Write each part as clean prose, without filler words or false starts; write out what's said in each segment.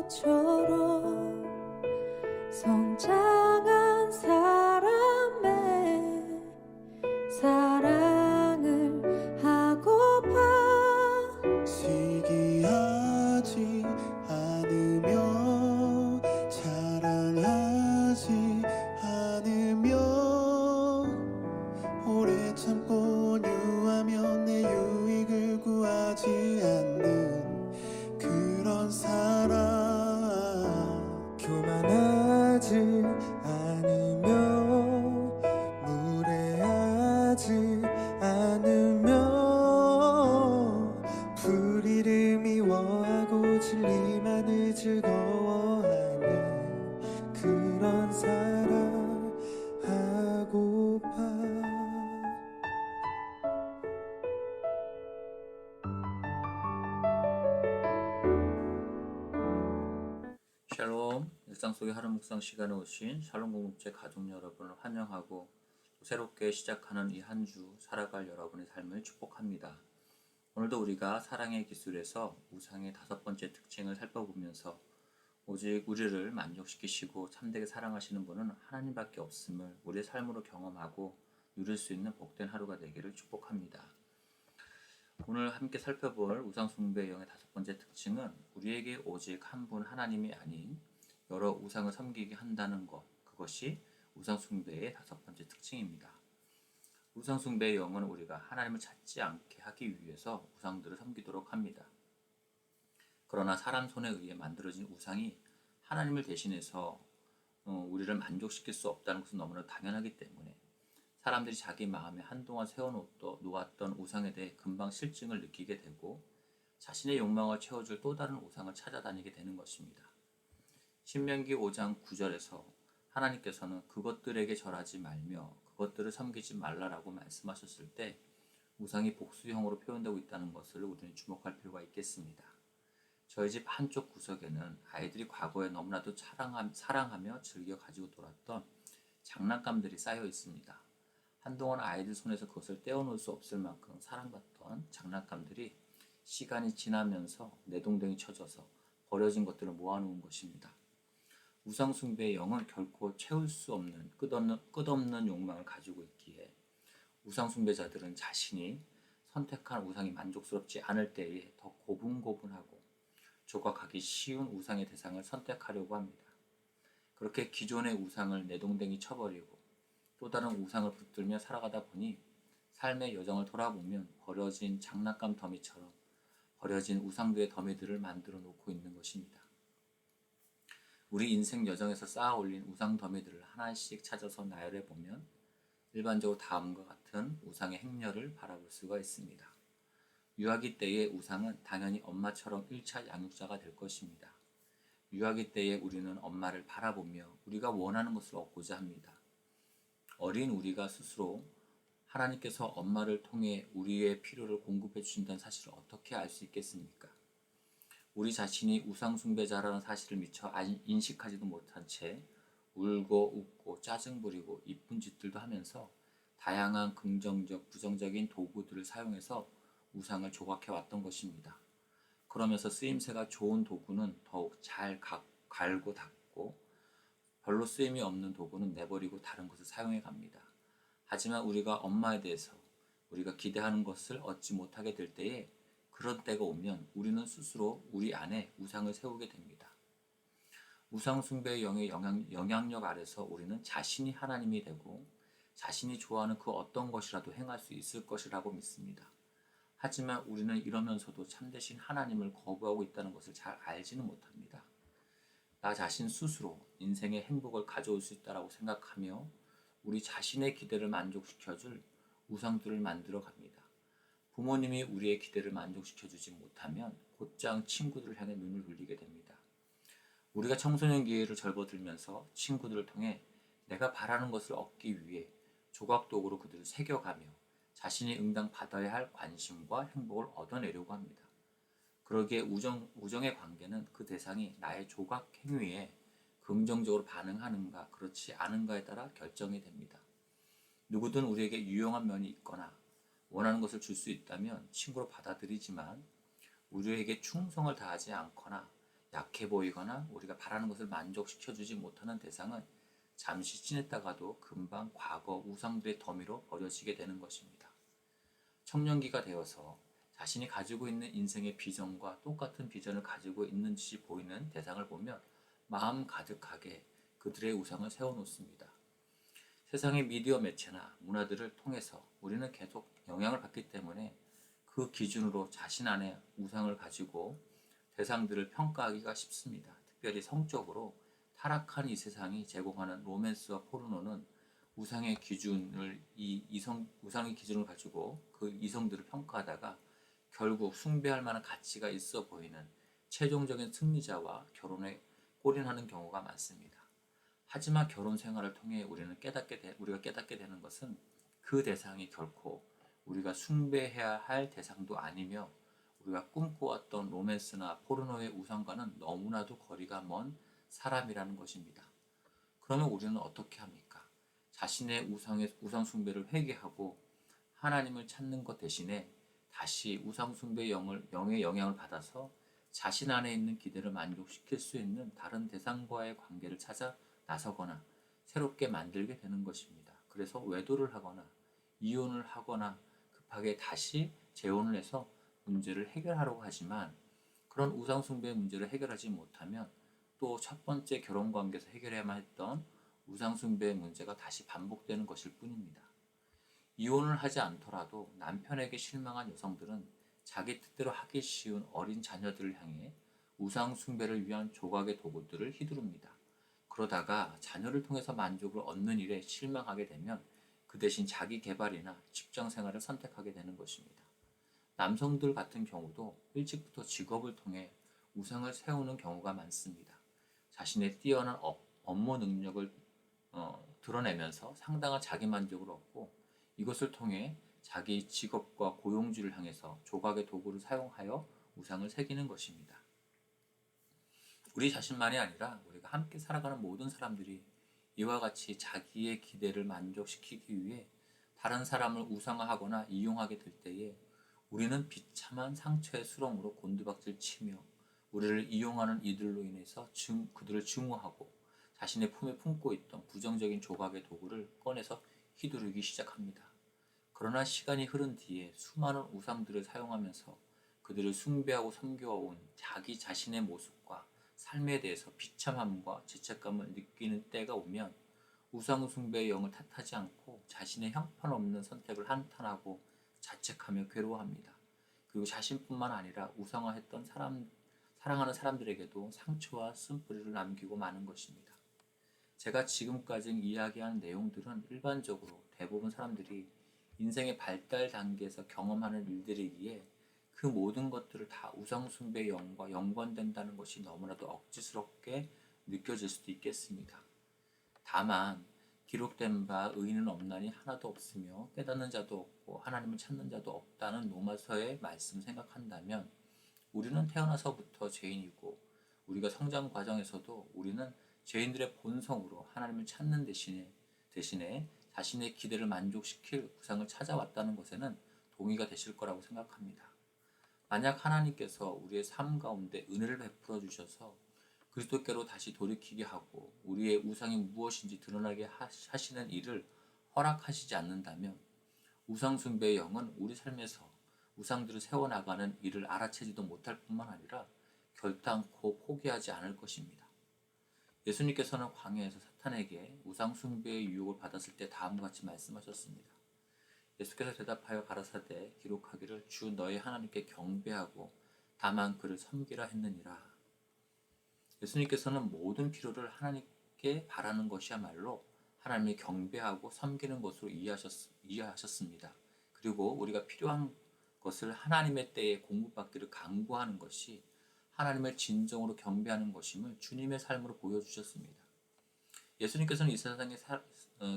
나무처럼 성장한 사람의 사랑을 하고파 시기하지 않으며 자랑하지 않으며 오래 참고 유하며 내 유익을 구하지 않는 그런 사람 교만하지 않으며 무례하지 않으며 불의를 미워하고 진리만을 즐거워하는 그런 사람 하고파. 샬롬, 일상 속의 하루 묵상 시간에 오신 샬롬 공동체 가족 여러분을 환영하고 새롭게 시작하는 이 한 주 살아갈 여러분의 삶을 축복합니다. 오늘도 우리가 사랑의 기술에서 우상의 5번째 특징을 살펴보면서 오직 우리를 만족시키시고 참되게 사랑하시는 분은 하나님밖에 없음을 우리의 삶으로 경험하고 누릴 수 있는 복된 하루가 되기를 축복합니다. 오늘 함께 살펴볼 우상 숭배의 영의 5번째 특징은 우리에게 오직 한 분 하나님이 아닌 여러 우상을 섬기게 한다는 것, 그것이 우상 숭배의 5번째 특징입니다. 우상 숭배의 영은 우리가 하나님을 찾지 않게 하기 위해서 우상들을 섬기도록 합니다. 그러나 사람 손에 의해 만들어진 우상이 하나님을 대신해서 우리를 만족시킬 수 없다는 것은 너무나 당연하기 때문에 사람들이 자기 마음에 한동안 세워놓았던 우상에 대해 금방 실증을 느끼게 되고 자신의 욕망을 채워줄 또 다른 우상을 찾아다니게 되는 것입니다. 신명기 5장 9절에서 하나님께서는 그것들에게 절하지 말며 그것들을 섬기지 말라라고 말씀하셨을 때 우상이 복수형으로 표현되고 있다는 것을 우리는 주목할 필요가 있겠습니다. 저희 집 한쪽 구석에는 아이들이 과거에 너무나도 사랑하며 즐겨 가지고 놀았던 장난감들이 쌓여 있습니다. 한동안 아이들 손에서 그것을 떼어놓을 수 없을 만큼 사랑받던 장난감들이 시간이 지나면서 내동댕이 쳐져서 버려진 것들을 모아놓은 것입니다. 우상 숭배의 영은 결코 채울 수 없는 끝없는 욕망을 가지고 있기에 우상 숭배자들은 자신이 선택한 우상이 만족스럽지 않을 때에 더 고분고분하고 조각하기 쉬운 우상의 대상을 선택하려고 합니다. 그렇게 기존의 우상을 내동댕이 쳐버리고 또 다른 우상을 붙들며 살아가다 보니 삶의 여정을 돌아보면 버려진 장난감 더미처럼 버려진 우상들의 더미들을 만들어 놓고 있는 것입니다. 우리 인생 여정에서 쌓아 올린 우상 더미들을 하나씩 찾아서 나열해 보면 일반적으로 다음과 같은 우상의 행렬을 바라볼 수가 있습니다. 유아기 때의 우상은 당연히 엄마처럼 1차 양육자가 될 것입니다. 유아기 때에 우리는 엄마를 바라보며 우리가 원하는 것을 얻고자 합니다. 어린 우리가 스스로 하나님께서 엄마를 통해 우리의 필요를 공급해 주신다는 사실을 어떻게 알 수 있겠습니까? 우리 자신이 우상 숭배자라는 사실을 미처 인식하지도 못한 채 울고 웃고 짜증 부리고 이쁜 짓들도 하면서 다양한 긍정적, 부정적인 도구들을 사용해서 우상을 조각해 왔던 것입니다. 그러면서 쓰임새가 좋은 도구는 더욱 잘 갈고 닦고 별로 쓰임이 없는 도구는 내버리고 다른 것을 사용해 갑니다. 하지만 우리가 엄마에 대해서 우리가 기대하는 것을 얻지 못하게 될 때에 그런 때가 오면 우리는 스스로 우리 안에 우상을 세우게 됩니다. 우상 숭배의 영의 영향력 아래서 우리는 자신이 하나님이 되고 자신이 좋아하는 그 어떤 것이라도 행할 수 있을 것이라고 믿습니다. 하지만 우리는 이러면서도 참되신 하나님을 거부하고 있다는 것을 잘 알지는 못합니다. 나 자신 스스로 인생의 행복을 가져올 수 있다고 생각하며 우리 자신의 기대를 만족시켜줄 우상들을 만들어 갑니다. 부모님이 우리의 기대를 만족시켜주지 못하면 곧장 친구들을 향해 눈을 돌리게 됩니다. 우리가 청소년 기회를 접어들면서 친구들을 통해 내가 바라는 것을 얻기 위해 조각도구로 그들을 새겨가며 자신이 응당 받아야 할 관심과 행복을 얻어내려고 합니다. 그러기에 우정의 관계는 그 대상이 나의 조각 행위에 긍정적으로 반응하는가 그렇지 않은가에 따라 결정이 됩니다. 누구든 우리에게 유용한 면이 있거나 원하는 것을 줄 수 있다면 친구로 받아들이지만 우리에게 충성을 다하지 않거나 약해 보이거나 우리가 바라는 것을 만족시켜주지 못하는 대상은 잠시 지냈다가도 금방 과거 우상들의 더미로 버려지게 되는 것입니다. 청년기가 되어서 자신이 가지고 있는 인생의 비전과 똑같은 비전을 가지고 있는 듯이 보이는 대상을 보면 마음 가득하게 그들의 우상을 세워놓습니다. 세상의 미디어 매체나 문화들을 통해서 우리는 계속 영향을 받기 때문에 그 기준으로 자신 안에 우상을 가지고 대상들을 평가하기가 쉽습니다. 특별히 성적으로 타락한 이 세상이 제공하는 로맨스와 포르노는 우상의 기준을 가지고 그 이성들을 평가하다가 결국 숭배할 만한 가치가 있어 보이는 최종적인 승리자와 결혼에 골인하는 경우가 많습니다. 하지만 결혼 생활을 통해 우리가 깨닫게 되는 것은 그 대상이 결코 우리가 숭배해야 할 대상도 아니며 우리가 꿈꿔왔던 로맨스나 포르노의 우상과는 너무나도 거리가 먼 사람이라는 것입니다. 그러면 우리는 어떻게 합니까? 자신의 우상 숭배를 회개하고 하나님을 찾는 것 대신에 다시 우상 숭배의 영의 영향을 받아서 자신 안에 있는 기대를 만족시킬 수 있는 다른 대상과의 관계를 찾아 나서거나 새롭게 만들게 되는 것입니다. 그래서 외도를 하거나 이혼을 하거나 급하게 다시 재혼을 해서 문제를 해결하려고 하지만 그런 우상 숭배의 문제를 해결하지 못하면 또 첫 번째 결혼 관계에서 해결해야만 했던 우상 숭배의 문제가 다시 반복되는 것일 뿐입니다. 이혼을 하지 않더라도 남편에게 실망한 여성들은 자기 뜻대로 하기 쉬운 어린 자녀들을 향해 우상 숭배를 위한 조각의 도구들을 휘두릅니다. 그러다가 자녀를 통해서 만족을 얻는 일에 실망하게 되면 그 대신 자기 개발이나 직장 생활을 선택하게 되는 것입니다. 남성들 같은 경우도 일찍부터 직업을 통해 우상을 세우는 경우가 많습니다. 자신의 뛰어난 업무 능력을 드러내면서 상당한 자기만족을 얻고 이것을 통해 자기 직업과 고용주를 향해서 조각의 도구를 사용하여 우상을 새기는 것입니다. 우리 자신만이 아니라 우리가 함께 살아가는 모든 사람들이 이와 같이 자기의 기대를 만족시키기 위해 다른 사람을 우상화하거나 이용하게 될 때에 우리는 비참한 상처의 수렁으로 곤두박질 치며 우리를 이용하는 이들로 인해서 그들을 증오하고 자신의 품에 품고 있던 부정적인 조각의 도구를 꺼내서 휘두르기 시작합니다. 그러나 시간이 흐른 뒤에 수많은 우상들을 사용하면서 그들을 숭배하고 섬겨온 자기 자신의 모습과 삶에 대해서 비참함과 죄책감을 느끼는 때가 오면 우상 숭배의 영을 탓하지 않고 자신의 형편없는 선택을 한탄하고 자책하며 괴로워합니다. 그리고 자신뿐만 아니라 우상화했던 사랑하는 사람들에게도 상처와 쓴뿌리를 남기고 마는 것입니다. 제가 지금까지 이야기한 내용들은 일반적으로 대부분 사람들이 인생의 발달 단계에서 경험하는 일들이기에 그 모든 것들을 다 우상숭배의 영과 연관된다는 것이 너무나도 억지스럽게 느껴질 수도 있겠습니다. 다만 기록된 바 의인은 없나니 하나도 없으며 깨닫는 자도 없고 하나님을 찾는 자도 없다는 로마서의 말씀 생각한다면 우리는 태어나서부터 죄인이고 우리가 성장 과정에서도 우리는 죄인들의 본성으로 하나님을 찾는 대신에 자신의 기대를 만족시킬 우상을 찾아왔다는 것에는 동의가 되실 거라고 생각합니다. 만약 하나님께서 우리의 삶 가운데 은혜를 베풀어 주셔서 그리스도께로 다시 돌이키게 하고 우리의 우상이 무엇인지 드러나게 하시는 일을 허락하시지 않는다면 우상 숭배의 영은 우리 삶에서 우상들을 세워나가는 일을 알아채지도 못할 뿐만 아니라 결단코 포기하지 않을 것입니다. 예수님께서는 광야에서 사탄에게 우상 숭배의 유혹을 받았을 때 다음과 같이 말씀하셨습니다. 예수께서 대답하여 가라사대 기록하기를 주 너희 하나님께 경배하고 다만 그를 섬기라 했느니라. 예수님께서는 모든 필요를 하나님께 바라는 것이야말로 하나님을 경배하고 섬기는 것으로 이해하셨습니다. 그리고 우리가 필요한 것을 하나님의 때에 공급받기를 간구하는 것이 하나님을 진정으로 경배하는 것임을 주님의 삶으로 보여주셨습니다. 예수님께서는 이 세상에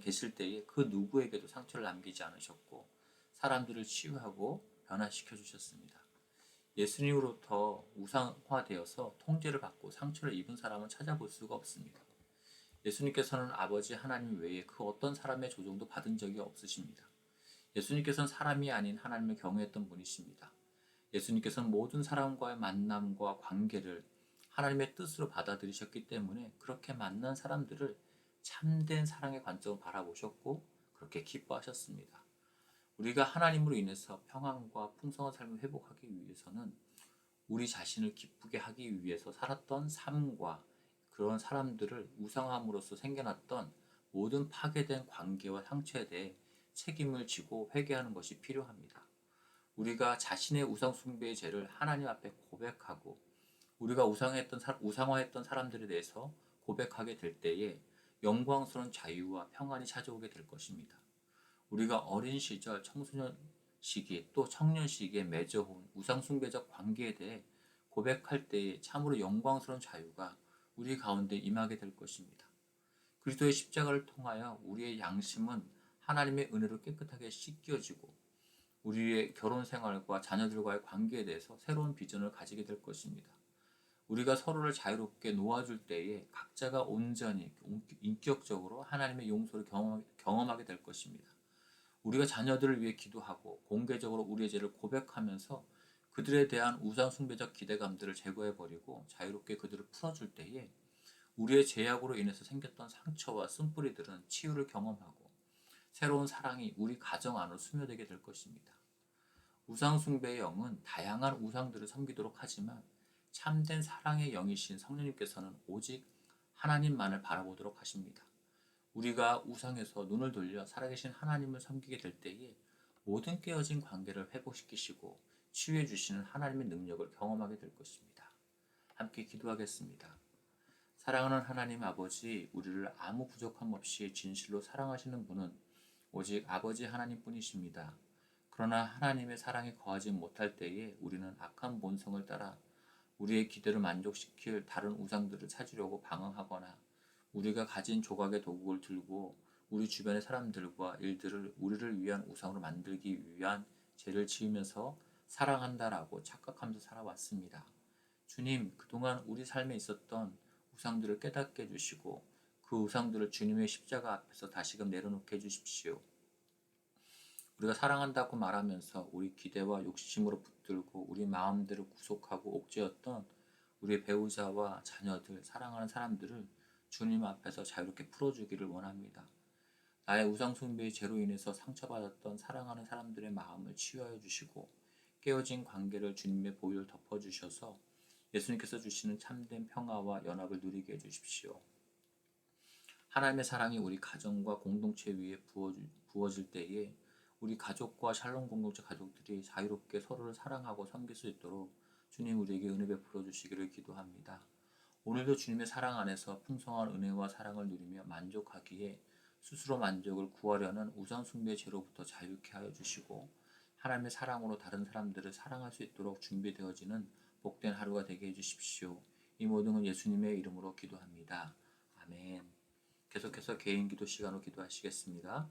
계실 때에 그 누구에게도 상처를 남기지 않으셨고 사람들을 치유하고 변화시켜 주셨습니다. 예수님으로부터 우상화되어서 통제를 받고 상처를 입은 사람은 찾아볼 수가 없습니다. 예수님께서는 아버지 하나님 외에 그 어떤 사람의 조종도 받은 적이 없으십니다. 예수님께서는 사람이 아닌 하나님을 경외했던 분이십니다. 예수님께서는 모든 사람과의 만남과 관계를 하나님의 뜻으로 받아들이셨기 때문에 그렇게 만난 사람들을 참된 사랑의 관점으로 바라보셨고 그렇게 기뻐하셨습니다. 우리가 하나님으로 인해서 평안과 풍성한 삶을 회복하기 위해서는 우리 자신을 기쁘게 하기 위해서 살았던 삶과 그런 사람들을 우상함으로써 생겨났던 모든 파괴된 관계와 상처에 대해 책임을 지고 회개하는 것이 필요합니다. 우리가 자신의 우상 숭배의 죄를 하나님 앞에 고백하고 우리가 우상화했던 사람들에 대해서 고백하게 될 때에 영광스러운 자유와 평안이 찾아오게 될 것입니다. 우리가 어린 시절, 청소년 시기 또 청년 시기에 맺어온 우상숭배적 관계에 대해 고백할 때에 참으로 영광스러운 자유가 우리 가운데 임하게 될 것입니다. 그리스도의 십자가를 통하여 우리의 양심은 하나님의 은혜로 깨끗하게 씻겨지고 우리의 결혼 생활과 자녀들과의 관계에 대해서 새로운 비전을 가지게 될 것입니다. 우리가 서로를 자유롭게 놓아줄 때에 각자가 온전히 인격적으로 하나님의 용서를 경험하게 될 것입니다. 우리가 자녀들을 위해 기도하고 공개적으로 우리의 죄를 고백하면서 그들에 대한 우상 숭배적 기대감들을 제거해버리고 자유롭게 그들을 풀어줄 때에 우리의 죄악으로 인해서 생겼던 상처와 쓴뿌리들은 치유를 경험하고 새로운 사랑이 우리 가정 안으로 스며들게 될 것입니다. 우상 숭배의 영은 다양한 우상들을 섬기도록 하지만 참된 사랑의 영이신 성령님께서는 오직 하나님만을 바라보도록 하십니다. 우리가 우상에서 눈을 돌려 살아계신 하나님을 섬기게 될 때에 모든 깨어진 관계를 회복시키시고 치유해 주시는 하나님의 능력을 경험하게 될 것입니다. 함께 기도하겠습니다. 사랑하는 하나님 아버지, 우리를 아무 부족함 없이 진실로 사랑하시는 분은 오직 아버지 하나님뿐이십니다. 그러나 하나님의 사랑에 거하지 못할 때에 우리는 악한 본성을 따라 우리의 기대를 만족시킬 다른 우상들을 찾으려고 방황하거나 우리가 가진 조각의 도구를 들고 우리 주변의 사람들과 일들을 우리를 위한 우상으로 만들기 위한 죄를 지으면서 사랑한다라고 착각하면서 살아왔습니다. 주님, 그동안 우리 삶에 있었던 우상들을 깨닫게 해주시고 그 우상들을 주님의 십자가 앞에서 다시금 내려놓게 해주십시오. 우리가 사랑한다고 말하면서 우리 기대와 욕심으로 붙들고 우리 마음대로 구속하고 옥죄었던 우리의 배우자와 자녀들, 사랑하는 사람들을 주님 앞에서 자유롭게 풀어주기를 원합니다. 나의 우상숭배의 죄로 인해서 상처받았던 사랑하는 사람들의 마음을 치유하여 주시고 깨어진 관계를 주님의 보혈 덮어주셔서 예수님께서 주시는 참된 평화와 연합을 누리게 해주십시오. 하나님의 사랑이 우리 가정과 공동체 위에 부어질 때에 우리 가족과 샬롬 공동체 가족들이 자유롭게 서로를 사랑하고 섬길 수 있도록 주님 우리에게 은혜 베풀어 주시기를 기도합니다. 오늘도 주님의 사랑 안에서 풍성한 은혜와 사랑을 누리며 만족하기에 스스로 만족을 구하려는 우상숭배의 죄로부터 자유케 하여 주시고 하나님의 사랑으로 다른 사람들을 사랑할 수 있도록 준비되어지는 복된 하루가 되게 해주십시오. 이 모든 건 예수님의 이름으로 기도합니다. 아멘. 계속해서 개인 기도 시간으로 기도하시겠습니다.